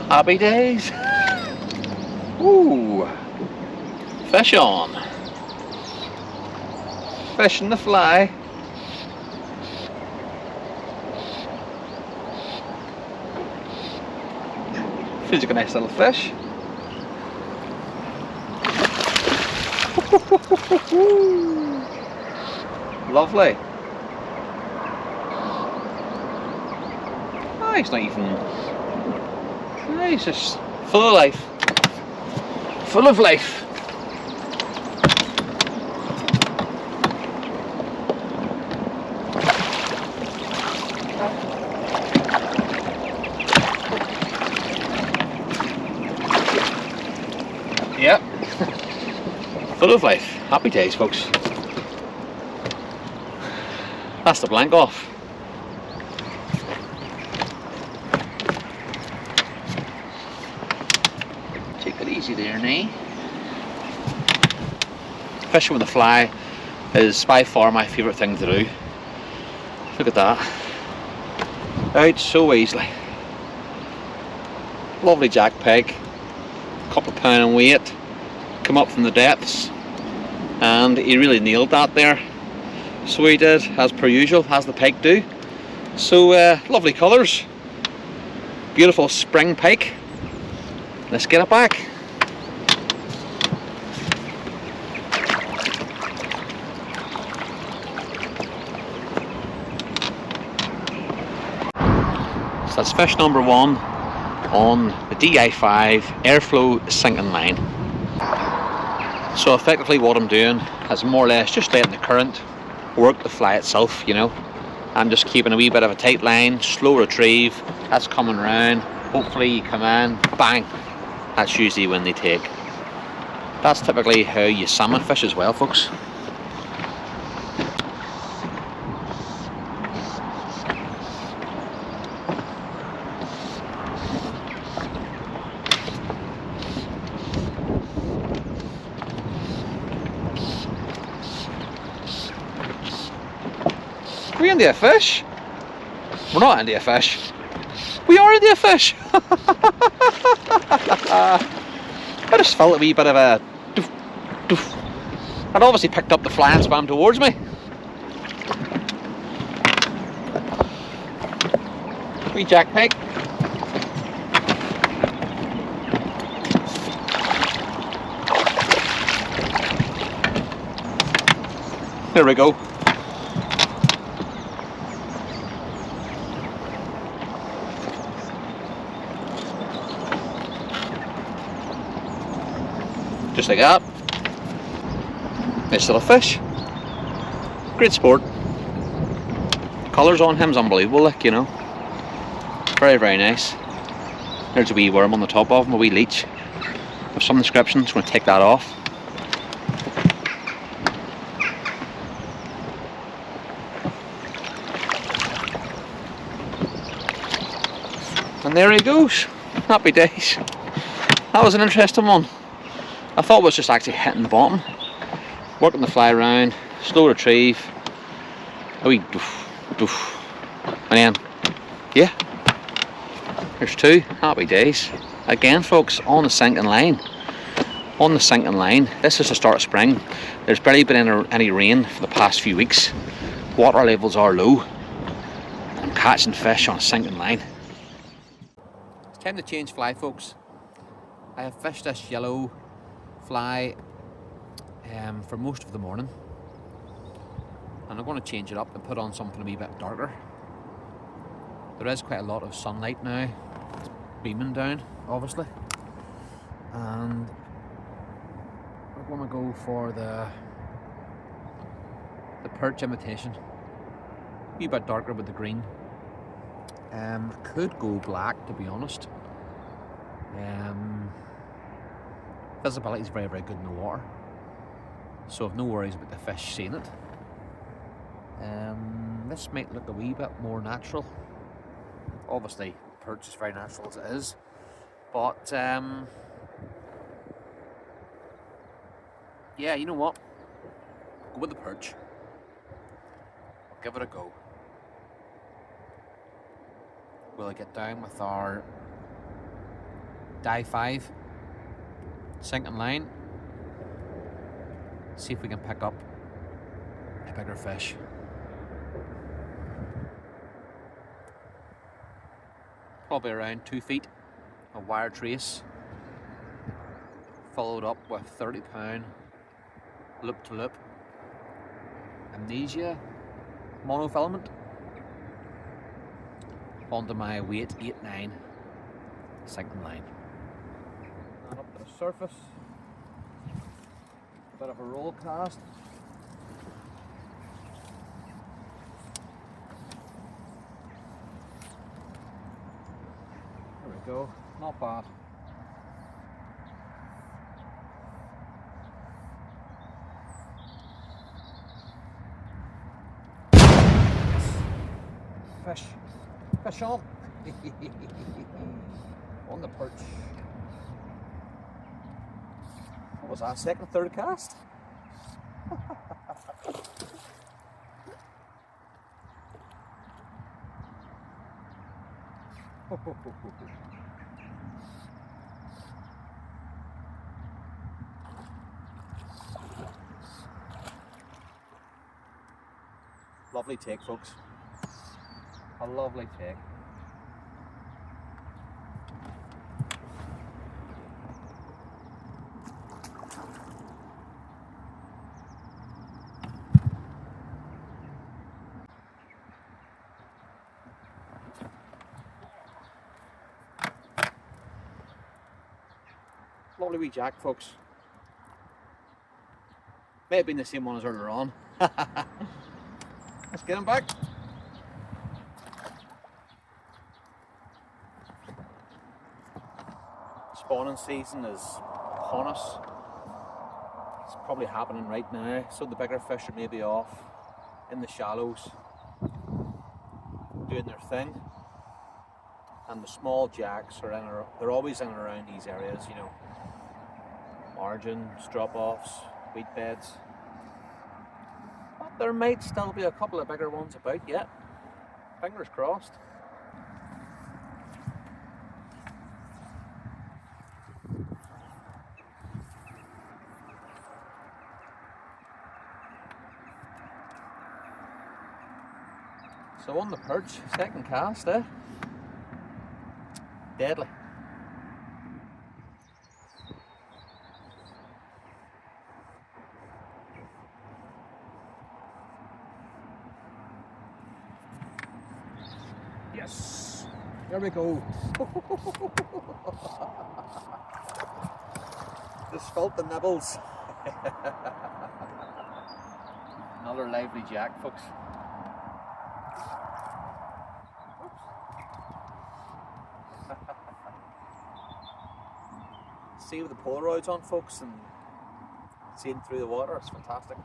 Happy days. Ooh, fish on. Fishing the fly. Feels like a nice little fish. Lovely. Oh, he's not even. Oh, he's just full of life. Full of life. Yep. Full of life. Happy days, folks. That's the blank off. Take it easy there, Nay. Fishing with a fly is by far my favourite thing to do. Look at that. Out so easily. Lovely jack peg. Couple of pound in weight. Come up from the depths. And he really nailed that there. So he did, as per usual, as the pike do. So lovely colours. Beautiful spring pike. Let's get it back. So that's fish number 1 on the DI5 Airflo sinking line. So effectively what I'm doing is more or less just letting the current work the fly itself, you know. I'm just keeping a wee bit of a tight line, slow retrieve, that's coming round, hopefully you come in, bang, that's usually when they take. That's typically how you salmon fish as well, folks. Are we into a fish? We're not into a fish. We are into a fish! I just felt a wee bit of a doof, doof. I'd obviously picked up the fly and swam towards me. Wee jack pike. There we go. Just like that. Nice little fish. Great sport. Colours on him's unbelievable, like, you know. Very, very nice. There's a wee worm on the top of him, a wee leech of some description. Just going to take that off. And there he goes. Happy days. That was an interesting one. I thought it was just actually hitting the bottom, working the fly around, slow retrieve, a wee doof, doof, and then, yeah, there's 2, happy days. Again, folks, on the sinking line. On the sinking line, this is the start of spring. There's barely been any rain for the past few weeks. Water levels are low. I'm catching fish on a sinking line. It's time to change fly, folks. I have fished this yellow fly for most of the morning, and I'm going to change it up and put on something a wee bit darker. There is quite a lot of sunlight now, it's beaming down obviously, and we're going to go for the perch imitation, a wee bit darker with the green. Could go black, to be honest. Visibility is very, very good in the water, so I've no worries about the fish seeing it. This might look a wee bit more natural. Obviously, perch is very natural as it is, but yeah, you know what? Go with the perch. I'll give it a go. we'll get down with our dive 5 sinking line, see if we can pick up a bigger fish. Probably around 2 feet of wire trace, followed up with 30-pound loop to loop amnesia monofilament onto my weight 8-9 sinking line. And up to the surface, a bit of a roll cast. There we go, not bad. Fish on. On the perch. What was that, second, third cast? Lovely take, folks. A lovely take. Lovely wee jack, folks. May have been the same one as earlier on. Let's get him back. Spawning season is upon us. It's probably happening right now, so the bigger fish are maybe off in the shallows doing their thing, and the small jacks are they're always in and around these areas, you know, margins, drop-offs, wheat beds. But there might still be a couple of bigger ones about yet. Fingers crossed. So on the perch, second cast, deadly. Yes, there we go. Just felt the nibbles. Another lively jack, folks. See with the Polaroids on, folks, and seeing through the water, it's fantastic.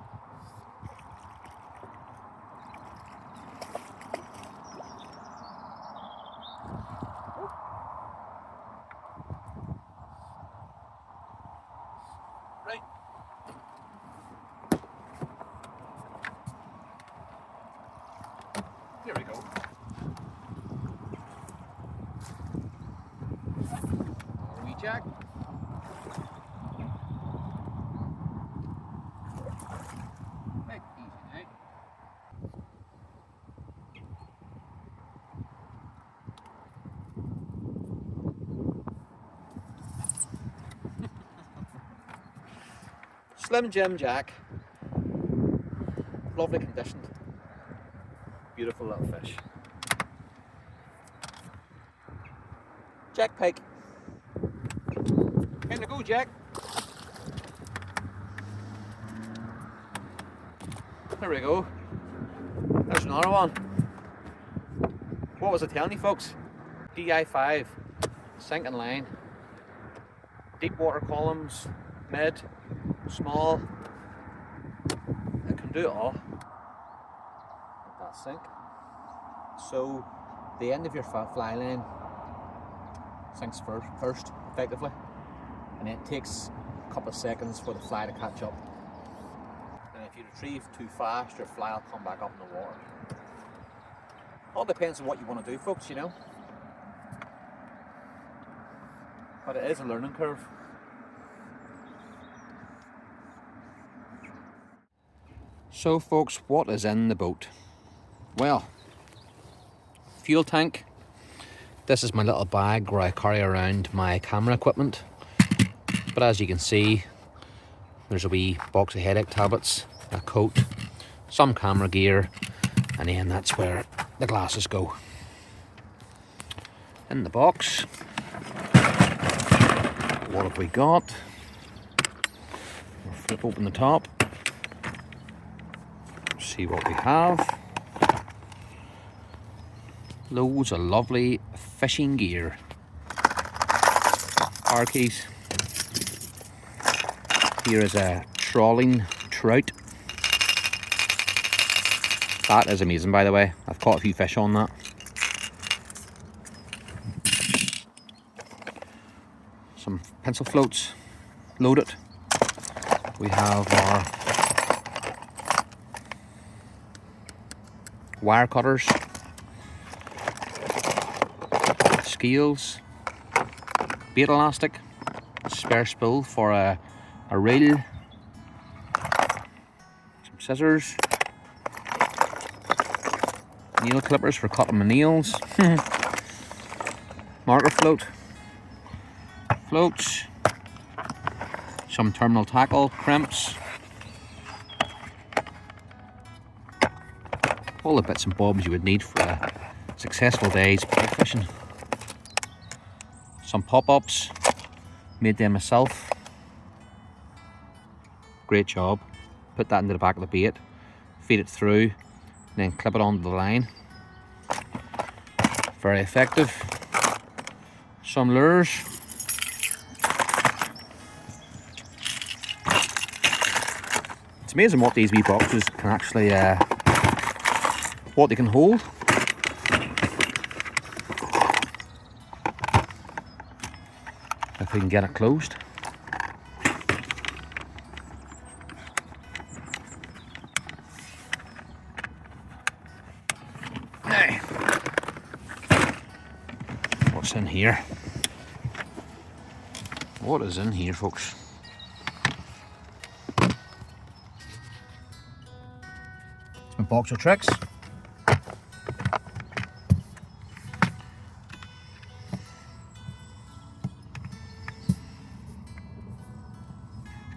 Right. Here we go. More wee jack. Slim Jim Jack, lovely conditioned, beautiful little fish. Jack Pike, time to go, Jack. There we go, there's another one. What was I telling you, folks? DI5, sinking line, deep water columns, mid, small, it can do it all. Let that sink. So the end of your fly line sinks first effectively, and then it takes a couple of seconds for the fly to catch up. And if you retrieve too fast, your fly will come back up in the water. All depends on what you want to do, folks, you know. but it is a learning curve. So folks, what is in the boat? Well, fuel tank. This is my little bag where I carry around my camera equipment. But as you can see, there's a wee box of headache tablets, a coat, some camera gear, and then that's where the glasses go. In the box, what have we got? We'll flip open the top, see what we have. Loads of lovely fishing gear. Car keys. Here is a trawling trout. That is amazing, by the way. I've caught a few fish on that. Some pencil floats, loaded. We have our wire cutters, scales, bait elastic, spare spool for a reel, some scissors, nail clippers for cutting my nails, marker floats, some terminal tackle, crimps, all the bits and bobs you would need for a successful day's pike fishing. Some pop-ups, made them myself. Great job. Put that into the back of the bait, feed it through, and then clip it onto the line. Very effective. Some lures. It's amazing what these wee boxes can actually, what they can hold. If we can get it closed. Now, what's in here? What is in here, folks? It's my box of tricks.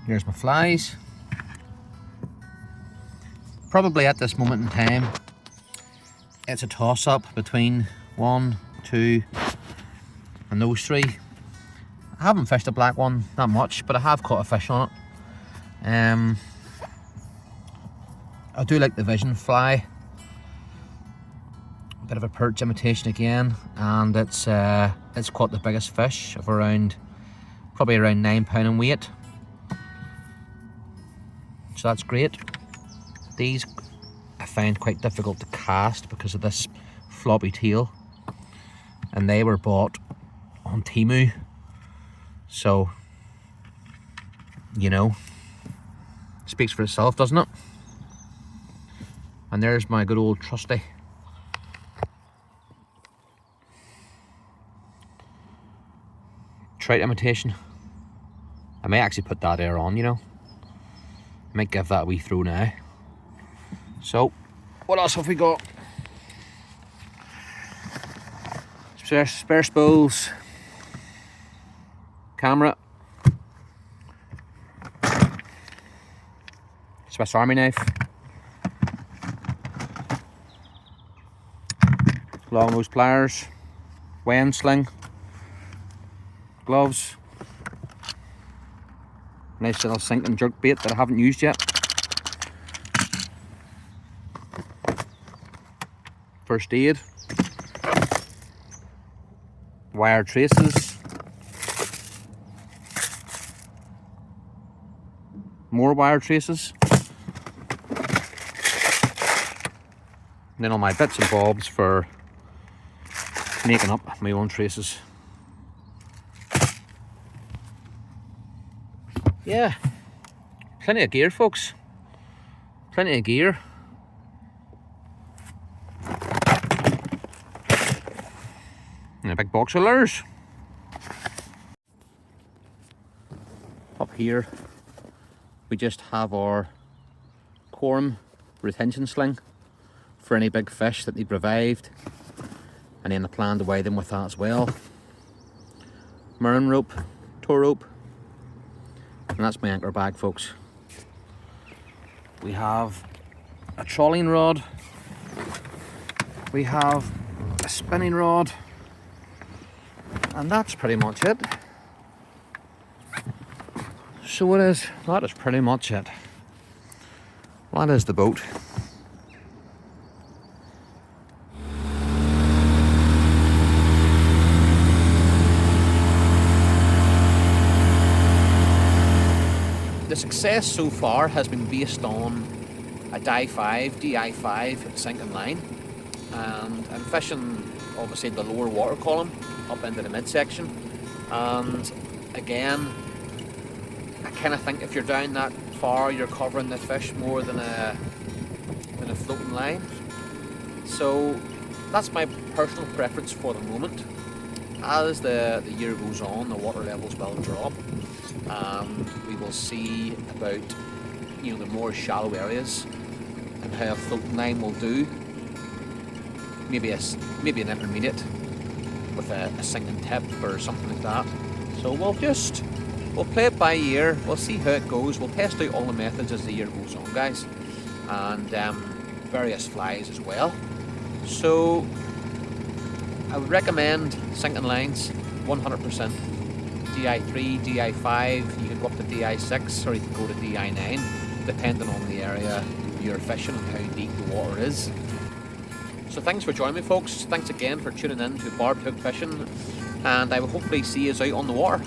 Here's my flies. Probably at this moment in time, it's a toss-up between 1, 2, and those 3. I haven't fished a black one that much, but I have caught a fish on it. I do like the Vision fly. A bit of a perch imitation again, and it's caught the biggest fish of probably around 9 pound in weight. So that's great. These I find quite difficult to cast because of this floppy tail, and they were bought on Temu, so you know, speaks for itself, doesn't it? And there's my good old trusty trout imitation. I may actually put that air on, you know. Might give that a wee throw now. So, what else have we got? Spare spools, camera, Swiss Army knife, long nose pliers, weighing sling, gloves, nice little sink and jerk bait that I haven't used yet. First aid. Wire traces. More wire traces. And then all my bits and bobs for making up my own traces. Yeah, plenty of gear, folks. Plenty of gear. And a big box of lures. here we just have our quorum retention sling for any big fish that need revived, and then I plan to weigh them with that as well. Marine rope, tow rope, and that's my anchor bag, folks. We have a trolling rod, we have a spinning rod, and that's pretty much it. So that is pretty much it. That is the boat. The success so far has been based on a DI5 sinking line, and I'm fishing obviously the lower water column up into the midsection, and again I kind of think if you're down that far you're covering the fish more than a floating line. So that's my personal preference for the moment. As the year goes on, the water levels will drop, and we will see about the more shallow areas and how a floating line will do. Maybe an intermediate with a sinking tip or something like that. So we'll play it by ear. We'll see how it goes. We'll test out all the methods as the year goes on, guys, and various flies as well. So I would recommend sinking lines 100%. DI3, DI5, you can go up to DI6 or you can go to DI9 depending on the area you're fishing and how deep the water is. So thanks for joining me, folks. Thanks again for tuning in to Barb Hook Fishing, and I will hopefully see you out on the water.